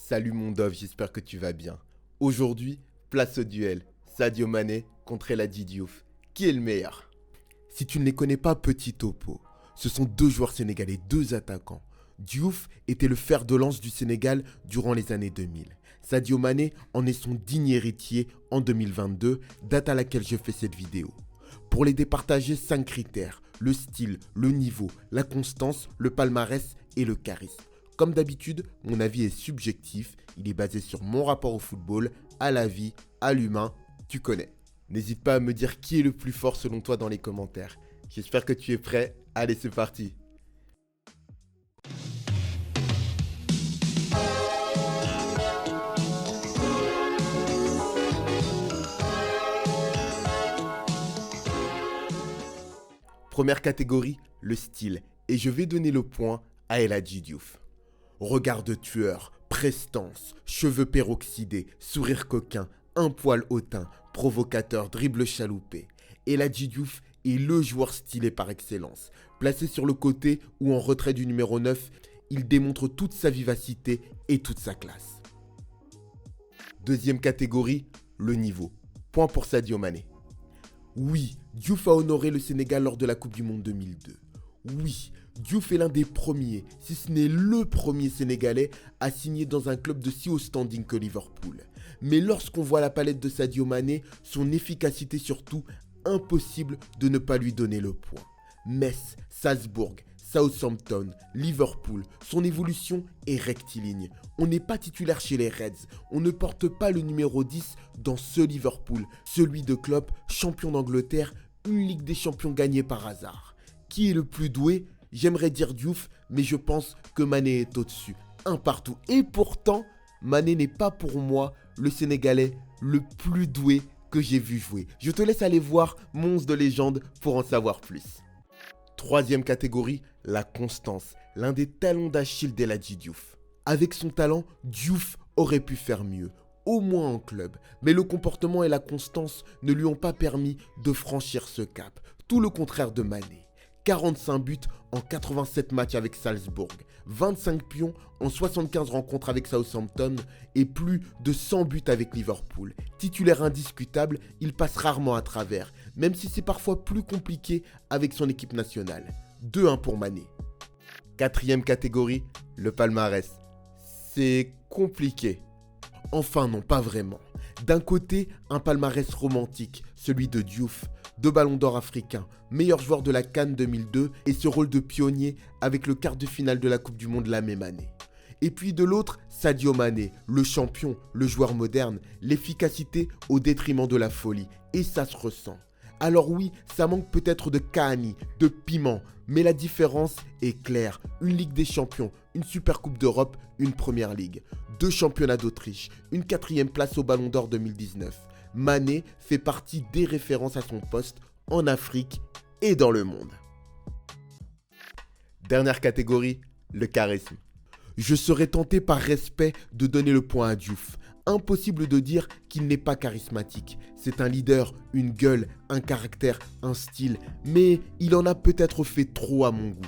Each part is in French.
Salut mon Dove, j'espère que tu vas bien. Aujourd'hui, place au duel. Sadio Mané contre El Hadji Diouf. Qui est le meilleur? Si tu ne les connais pas, petit topo. Ce sont deux joueurs sénégalais, deux attaquants. Diouf était le fer de lance du Sénégal durant les années 2000. Sadio Mané en est son digne héritier en 2022, date à laquelle je fais cette vidéo. Pour les départager, 5 critères: le style, le niveau, la constance, le palmarès et le charisme. Comme d'habitude, mon avis est subjectif, il est basé sur mon rapport au football, à la vie, à l'humain, tu connais. N'hésite pas à me dire qui est le plus fort selon toi dans les commentaires. J'espère que tu es prêt, allez c'est parti. Première catégorie, le style, et je vais donner le point à El Hadji Diouf. Regard de tueur, prestance, cheveux peroxydés, sourire coquin, un poil hautain, provocateur, dribble chaloupé. El Hadji Diouf est le joueur stylé par excellence. Placé sur le côté ou en retrait du numéro 9, il démontre toute sa vivacité et toute sa classe. Deuxième catégorie, le niveau. Point pour Sadio Mané. Oui, Diouf a honoré le Sénégal lors de la Coupe du Monde 2002. Oui, Diouf est l'un des premiers, si ce n'est le premier Sénégalais à signer dans un club de si haut standing que Liverpool. Mais lorsqu'on voit la palette de Sadio Mané, son efficacité surtout, impossible de ne pas lui donner le point. Metz, Salzbourg, Southampton, Liverpool, son évolution est rectiligne. On n'est pas titulaire chez les Reds, on ne porte pas le numéro 10 dans ce Liverpool, celui de Klopp, champion d'Angleterre, une Ligue des Champions gagnée par hasard. Qui est le plus doué? J'aimerais dire Diouf, mais je pense que Mané est au-dessus, un partout. Et pourtant, Mané n'est pas pour moi le Sénégalais le plus doué que j'ai vu jouer. Je te laisse aller voir mon 11 de légende pour en savoir plus. Troisième catégorie, la constance, l'un des talons d'Achille d'El Hadji Diouf. Avec son talent, Diouf aurait pu faire mieux, au moins en club, mais le comportement et la constance ne lui ont pas permis de franchir ce cap. Tout le contraire de Mané. 45 buts en 87 matchs avec Salzbourg, 25 pions en 75 rencontres avec Southampton et plus de 100 buts avec Liverpool. Titulaire indiscutable, il passe rarement à travers, même si c'est parfois plus compliqué avec son équipe nationale. 2-1 pour Mané. Quatrième catégorie, le palmarès. C'est compliqué. Enfin non, pas vraiment. D'un côté, un palmarès romantique, celui de Diouf, 2 ballons d'or africains, meilleur joueur de la CAN 2002 et ce rôle de pionnier avec le quart de finale de la Coupe du Monde la même année. Et puis de l'autre, Sadio Mané, le champion, le joueur moderne, l'efficacité au détriment de la folie. Et ça se ressent. Alors oui, ça manque peut-être de Kahani, de piment, mais la différence est claire. Une Ligue des Champions, une Super Coupe d'Europe, une Première Ligue, 2 championnats d'Autriche, une 4e place au Ballon d'Or 2019. Mané fait partie des références à son poste en Afrique et dans le monde. Dernière catégorie, le charisme. Je serais tenté par respect de donner le point à Diouf. Impossible de dire qu'il n'est pas charismatique. C'est un leader, une gueule, un caractère, un style, mais il en a peut-être fait trop à mon goût.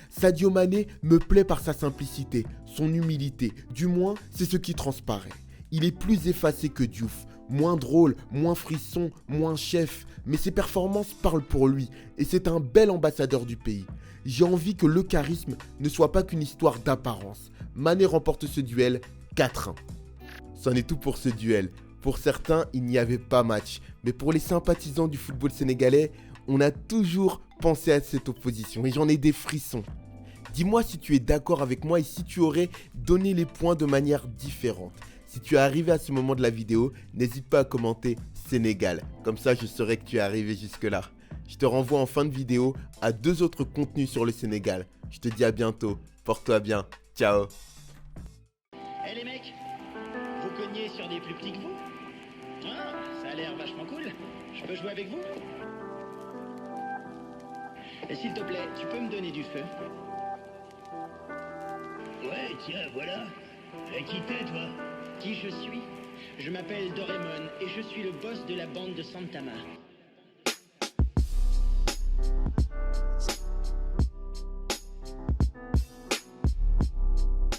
Sadio Mané me plaît par sa simplicité, son humilité, du moins c'est ce qui transparaît. Il est plus effacé que Diouf, moins drôle, moins frisson, moins chef, mais ses performances parlent pour lui et c'est un bel ambassadeur du pays. J'ai envie que le charisme ne soit pas qu'une histoire d'apparence. Mané remporte ce duel 4-1. C'en est tout pour ce duel. Pour certains, il n'y avait pas match, mais pour les sympathisants du football sénégalais, on a toujours pensé à cette opposition et j'en ai des frissons. Dis-moi si tu es d'accord avec moi et si tu aurais donné les points de manière différente. Si tu es arrivé à ce moment de la vidéo, n'hésite pas à commenter Sénégal. Comme ça, je saurai que tu es arrivé jusque-là. Je te renvoie en fin de vidéo à 2 autres contenus sur le Sénégal. Je te dis à bientôt. Porte-toi bien. Ciao. Eh les mecs, vous cognez sur des plus petits que vous? Hein? Ça a l'air vachement cool. Je peux jouer avec vous? Et s'il te plaît, tu peux me donner du feu? Ouais, tiens, voilà. Qui t'es, toi? Qui je suis? Je m'appelle Doraemon et je suis le boss de la bande de Santama.